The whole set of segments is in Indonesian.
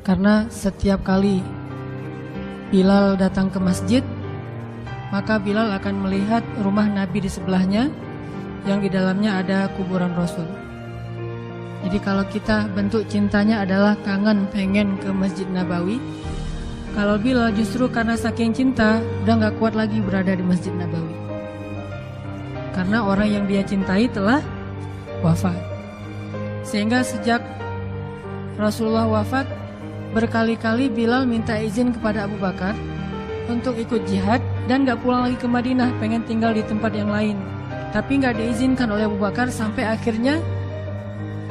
Karena setiap kali Bilal datang ke masjid, maka Bilal akan melihat rumah Nabi di sebelahnya yang di dalamnya ada kuburan Rasul. Jadi kalau kita bentuk cintanya adalah kangen pengen ke Masjid Nabawi, kalau Bilal justru karena saking cinta udah gak kuat lagi berada di Masjid Nabawi. Karena orang yang dia cintai telah wafat. Sehingga sejak Rasulullah wafat, berkali-kali Bilal minta izin kepada Abu Bakar untuk ikut jihad dan gak pulang lagi ke Madinah, pengen tinggal di tempat yang lain. Tapi gak diizinkan oleh Abu Bakar, sampai akhirnya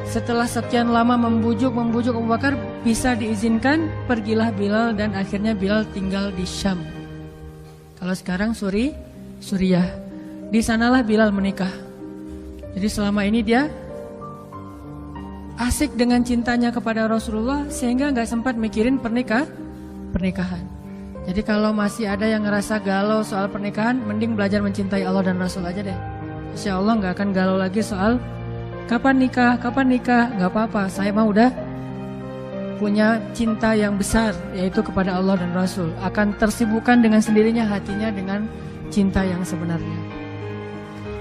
setelah sekian lama membujuk Abu Bakar, bisa diizinkan, pergilah Bilal dan akhirnya Bilal tinggal di Syam. Kalau sekarang Suriah. Di sanalah Bilal menikah. Jadi selama ini dia asik dengan cintanya kepada Rasulullah sehingga gak sempat mikirin pernikahan. Jadi kalau masih ada yang ngerasa galau soal pernikahan, mending belajar mencintai Allah dan Rasul aja deh. Insya Allah gak akan galau lagi soal kapan nikah, gak apa-apa. Saya mah udah punya cinta yang besar, yaitu kepada Allah dan Rasul. Akan tersibukkan dengan sendirinya hatinya dengan cinta yang sebenarnya.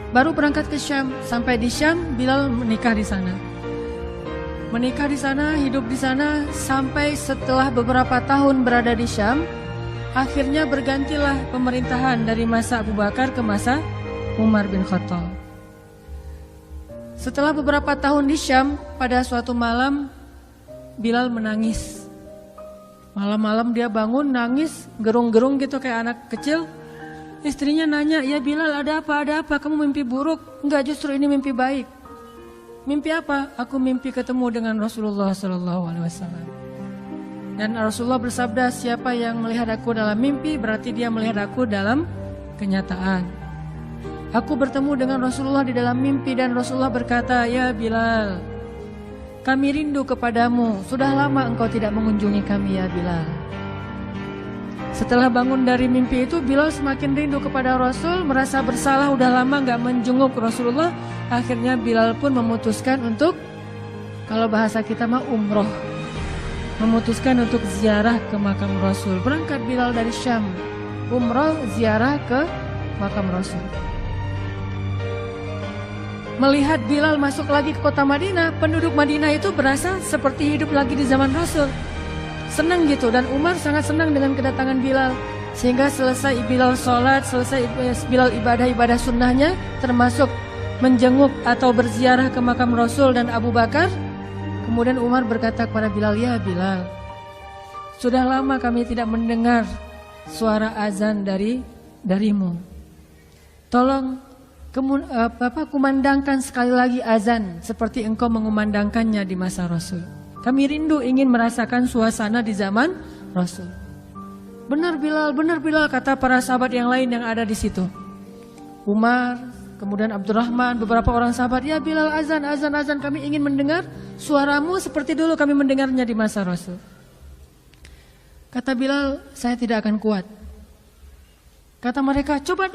Baru berangkat ke Syam, sampai di Syam Bilal menikah di sana. Menikah di sana, hidup di sana sampai setelah beberapa tahun berada di Syam, akhirnya bergantilah pemerintahan dari masa Abu Bakar ke masa Umar bin Khattab. Setelah beberapa tahun di Syam, pada suatu malam Bilal menangis. Malam-malam dia bangun nangis, gerung-gerung gitu kayak anak kecil. Istrinya nanya, "Ya Bilal, ada apa? Ada apa? Kamu mimpi buruk?" "Enggak, justru ini mimpi baik." "Mimpi apa?" "Aku mimpi ketemu dengan Rasulullah SAW." Dan Rasulullah bersabda, "Siapa yang melihat aku dalam mimpi, berarti dia melihat aku dalam kenyataan." Aku bertemu dengan Rasulullah di dalam mimpi dan Rasulullah berkata, "Ya Bilal, kami rindu kepadamu. Sudah lama engkau tidak mengunjungi kami ya Bilal." Setelah bangun dari mimpi itu, Bilal semakin rindu kepada Rasul, merasa bersalah udah lama gak menjenguk Rasulullah. Akhirnya Bilal pun memutuskan untuk, kalau bahasa kita mah umroh, memutuskan untuk ziarah ke makam Rasul. Berangkat Bilal dari Syam, umroh ziarah ke makam Rasul. Melihat Bilal masuk lagi ke kota Madinah, penduduk Madinah itu berasa seperti hidup lagi di zaman Rasul. Senang gitu, dan Umar sangat senang dengan kedatangan Bilal. Sehingga selesai Bilal sholat, selesai Bilal ibadah-ibadah sunnahnya, termasuk menjenguk atau berziarah ke makam Rasul dan Abu Bakar. Kemudian Umar berkata kepada Bilal, "Ya Bilal, sudah lama kami tidak mendengar suara azan darimu. Tolong kumandangkan sekali lagi azan seperti engkau mengumandangkannya di masa Rasul. Kami rindu ingin merasakan suasana di zaman Rasul." Benar Bilal, kata para sahabat yang lain yang ada di situ. Umar, kemudian Abdurrahman, beberapa orang sahabat, "Ya Bilal, azan, kami ingin mendengar suaramu seperti dulu kami mendengarnya di masa Rasul." Kata Bilal, "Saya tidak akan kuat." Kata mereka, coba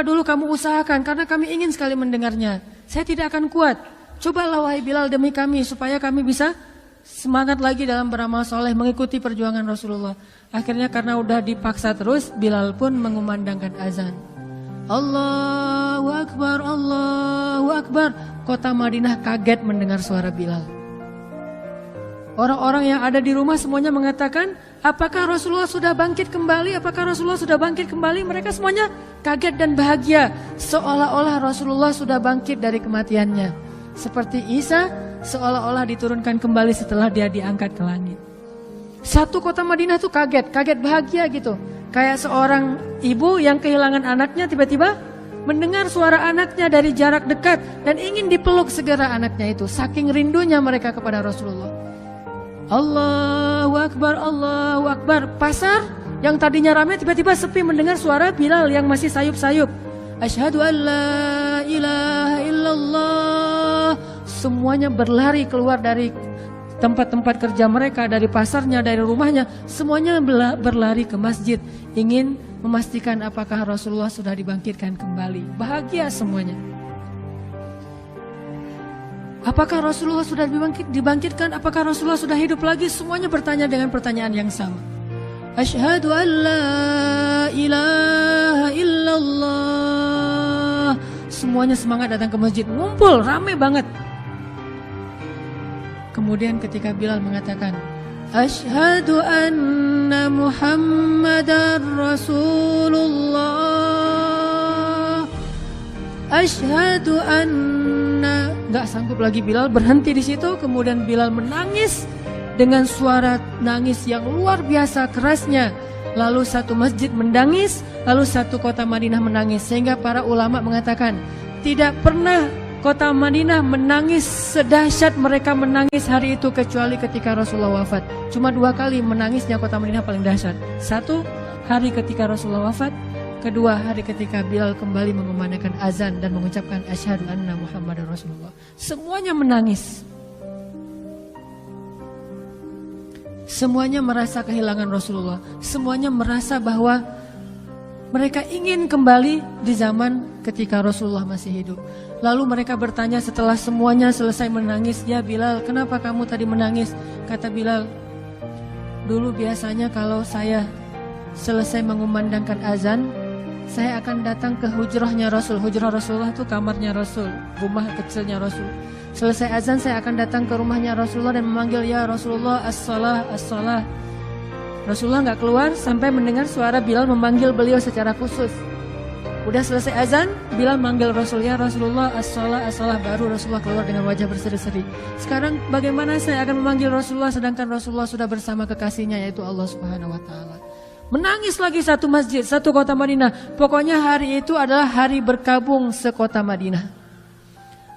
dulu kamu usahakan karena kami ingin sekali mendengarnya. Saya tidak akan kuat. Cobalah wahai Bilal demi kami supaya kami bisa semangat lagi dalam beramal soleh mengikuti perjuangan Rasulullah. Akhirnya karena udah dipaksa terus, Bilal pun mengumandangkan azan. Allahu Akbar, Allahu Akbar. Kota Madinah kaget mendengar suara Bilal. Orang-orang yang ada di rumah semuanya mengatakan, "Apakah Rasulullah sudah bangkit kembali? Apakah Rasulullah sudah bangkit kembali?" Mereka semuanya kaget dan bahagia, seolah-olah Rasulullah sudah bangkit dari kematiannya. Seperti Isa seolah-olah diturunkan kembali setelah dia diangkat ke langit. Satu kota Madinah tuh kaget bahagia gitu. Kayak seorang ibu yang kehilangan anaknya tiba-tiba mendengar suara anaknya dari jarak dekat dan ingin dipeluk segera anaknya itu. Saking rindunya mereka kepada Rasulullah. Allahu Akbar, Allahu Akbar. Pasar yang tadinya ramai tiba-tiba sepi mendengar suara Bilal yang masih sayup-sayup. Asyhadu an la ilaha illallah. Semuanya berlari keluar dari tempat-tempat kerja mereka, dari pasarnya, dari rumahnya. Semuanya berlari ke masjid, ingin memastikan apakah Rasulullah sudah dibangkitkan kembali. Bahagia semuanya. Apakah Rasulullah sudah dibangkitkan? Apakah Rasulullah sudah hidup lagi? Semuanya bertanya dengan pertanyaan yang sama. Asyhadu an la ilaha illallah. Semuanya semangat datang ke masjid, ngumpul, ramai banget. Kemudian ketika Bilal mengatakan, Asyhadu anna Muhammadar Rasulullah. Asyhadu anna. Gak sanggup lagi Bilal, berhenti di situ. Kemudian Bilal menangis dengan suara nangis yang luar biasa kerasnya. Lalu satu masjid menangis, lalu satu kota Madinah menangis. Sehingga para ulama mengatakan, tidak pernah kota Madinah menangis sedahsyat mereka menangis hari itu kecuali ketika Rasulullah wafat. Cuma 2 kali menangisnya kota Madinah paling dahsyat. 1 hari ketika Rasulullah wafat, kedua hari ketika Bilal kembali mengumandangkan azan dan mengucapkan asyhadu anna Muhammadar Rasulullah. Semuanya menangis. Semuanya merasa kehilangan Rasulullah. Semuanya merasa bahwa mereka ingin kembali di zaman ketika Rasulullah masih hidup. Lalu mereka bertanya setelah semuanya selesai menangis, ya Bilal, kenapa kamu tadi menangis? Kata Bilal, dulu biasanya kalau saya selesai mengumandangkan azan, saya akan datang ke hujrahnya Rasul. Hujrah Rasulullah itu kamarnya Rasul, rumah kecilnya Rasul. Selesai azan saya akan datang ke rumahnya Rasulullah dan memanggil, ya Rasulullah, as-salah, as-salah. Rasulullah nggak keluar sampai mendengar suara Bilal memanggil beliau secara khusus. Udah selesai azan, Bilal manggil Rasul, ya Rasulullah, as-salah, as-salah. Baru Rasulullah keluar dengan wajah berseri-seri. Sekarang bagaimana saya akan memanggil Rasulullah sedangkan Rasulullah sudah bersama kekasihnya yaitu Allah Subhanahu wa taala. Menangis lagi satu masjid, satu kota Madinah. Pokoknya hari itu adalah hari berkabung sekota Madinah.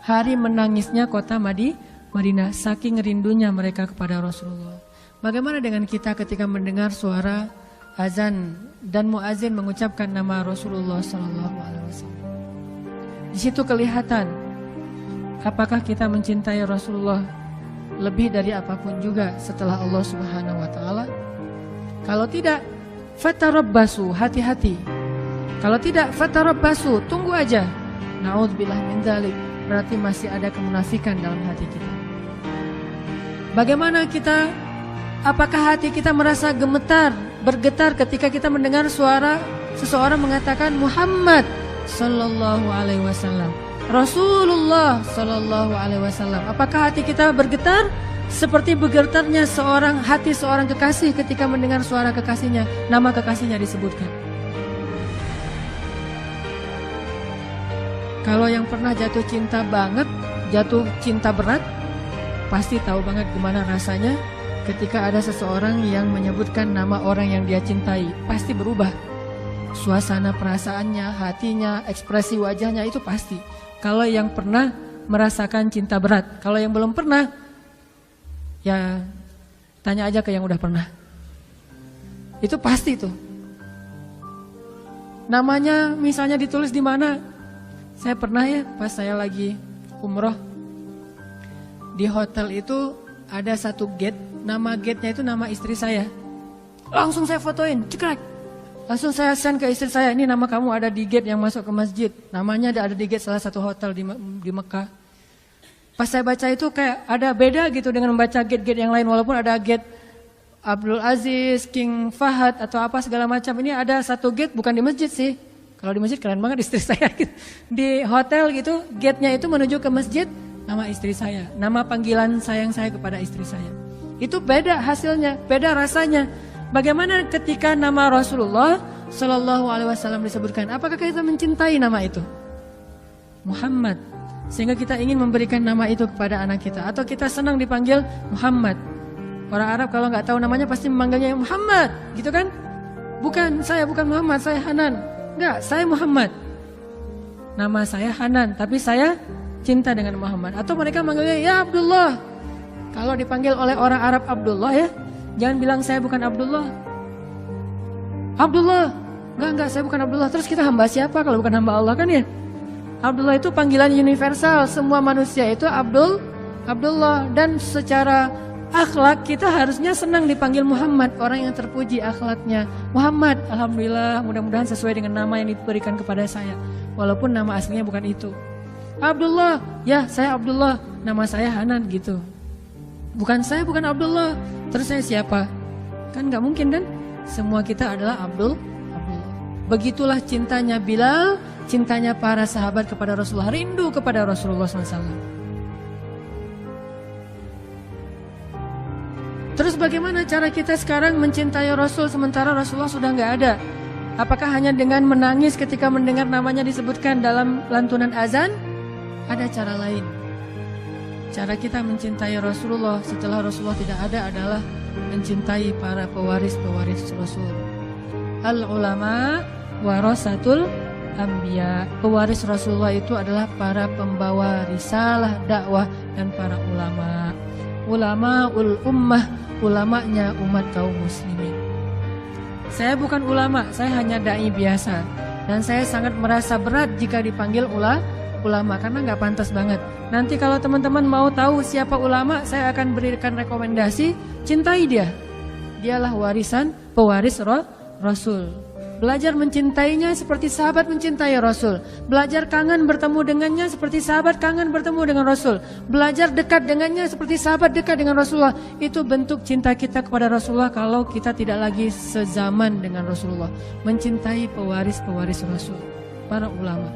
Hari menangisnya kota Madinah, saking rindunya mereka kepada Rasulullah. Bagaimana dengan kita ketika mendengar suara azan dan muazin mengucapkan nama Rasulullah SAW? Di situ kelihatan apakah kita mencintai Rasulullah lebih dari apapun juga setelah Allah Subhanahu wa taala. Kalau tidak, fatarabbasu, hati-hati. Kalau tidak, fatarabbasu, tunggu aja. Na'udzubillah min dzalik, berarti masih ada kemunafikan dalam hati kita. Bagaimana kita, apakah hati kita merasa gemetar, bergetar ketika kita mendengar suara seseorang mengatakan Muhammad sallallahu alaihi wasallam, Rasulullah sallallahu alaihi wasallam? Apakah hati kita bergetar seperti bergetarnya hati seorang kekasih ketika mendengar suara kekasihnya, nama kekasihnya disebutkan? Kalau yang pernah jatuh cinta banget, jatuh cinta berat, pasti tahu banget gimana rasanya ketika ada seseorang yang menyebutkan nama orang yang dia cintai. Pasti berubah suasana perasaannya, hatinya, ekspresi wajahnya, itu pasti. Kalau yang pernah merasakan cinta berat. Kalau yang belum pernah, ya tanya aja ke yang udah pernah. Itu pasti tuh. Namanya misalnya ditulis di mana? Saya pernah ya, pas saya lagi umroh, di hotel itu ada satu gate, nama gate-nya itu nama istri saya. Langsung saya fotoin, cekrek. Langsung saya send ke istri saya, ini nama kamu ada di gate yang masuk ke masjid. Namanya ada di gate salah satu hotel di Mekah. Pas saya baca itu kayak ada beda gitu dengan membaca gate-gate yang lain. Walaupun ada gate Abdul Aziz, King Fahad atau apa segala macam. Ini ada satu gate bukan di masjid sih. Kalau di masjid keren banget istri saya gitu. Di hotel gitu, gate-nya itu menuju ke masjid, nama istri saya. Nama panggilan sayang saya kepada istri saya. Itu beda hasilnya, beda rasanya. Bagaimana ketika nama Rasulullah Sallallahu Alaihi Wasallam disebutkan? Apakah kita mencintai nama itu? Muhammad. Sehingga kita ingin memberikan nama itu kepada anak kita. Atau kita senang dipanggil Muhammad. Orang Arab kalau nggak tahu namanya pasti memanggilnya Muhammad, gitu kan? Bukan, saya bukan Muhammad, saya Hanan. Enggak, saya Muhammad. Nama saya Hanan, tapi saya cinta dengan Muhammad. Atau mereka manggilnya ya Abdullah. Kalau dipanggil oleh orang Arab Abdullah ya, jangan bilang saya bukan Abdullah. Abdullah. Enggak, saya bukan Abdullah. Terus kita hamba siapa kalau bukan hamba Allah kan ya? Abdullah itu panggilan universal. Semua manusia itu Abdullah. Dan secara akhlak kita harusnya senang dipanggil Muhammad, orang yang terpuji akhlaknya. Muhammad, alhamdulillah, mudah-mudahan sesuai dengan nama yang diberikan kepada saya. Walaupun nama aslinya bukan itu. Abdullah, ya saya Abdullah. nama saya Hanan gitu. Bukan saya, bukan Abdullah. Terus saya siapa? Kan nggak mungkin kan? Semua kita adalah Abdullah. Begitulah cintanya Bilal, cintanya para sahabat kepada Rasulullah, rindu kepada Rasulullah SAW. Terus bagaimana cara kita sekarang mencintai Rasul sementara Rasulullah sudah nggak ada? Apakah hanya dengan menangis ketika mendengar namanya disebutkan dalam lantunan azan? Ada cara lain. Cara kita mencintai Rasulullah setelah Rasulullah tidak ada adalah mencintai para pewaris-pewaris Rasul. Al-ulama warasatul anbiya. Pewaris Rasulullah itu adalah para pembawa risalah, dakwah, dan para ulama. Ulama-ul ummah, ulamanya umat kaum muslimin. Saya bukan ulama, saya hanya dai biasa. Dan saya sangat merasa berat jika dipanggil ulama karena nggak pantas banget. Nanti kalau teman-teman mau tahu siapa ulama, saya akan berikan rekomendasi, cintai dia. Dialah warisan pewaris Rasul. Belajar mencintainya seperti sahabat mencintai Rasul. Belajar kangen bertemu dengannya seperti sahabat kangen bertemu dengan Rasul. Belajar dekat dengannya seperti sahabat dekat dengan Rasulullah. Itu bentuk cinta kita kepada Rasulullah kalau kita tidak lagi sezaman dengan Rasulullah. Mencintai pewaris-pewaris Rasul, para ulama.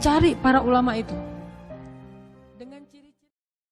Cari para ulama itu.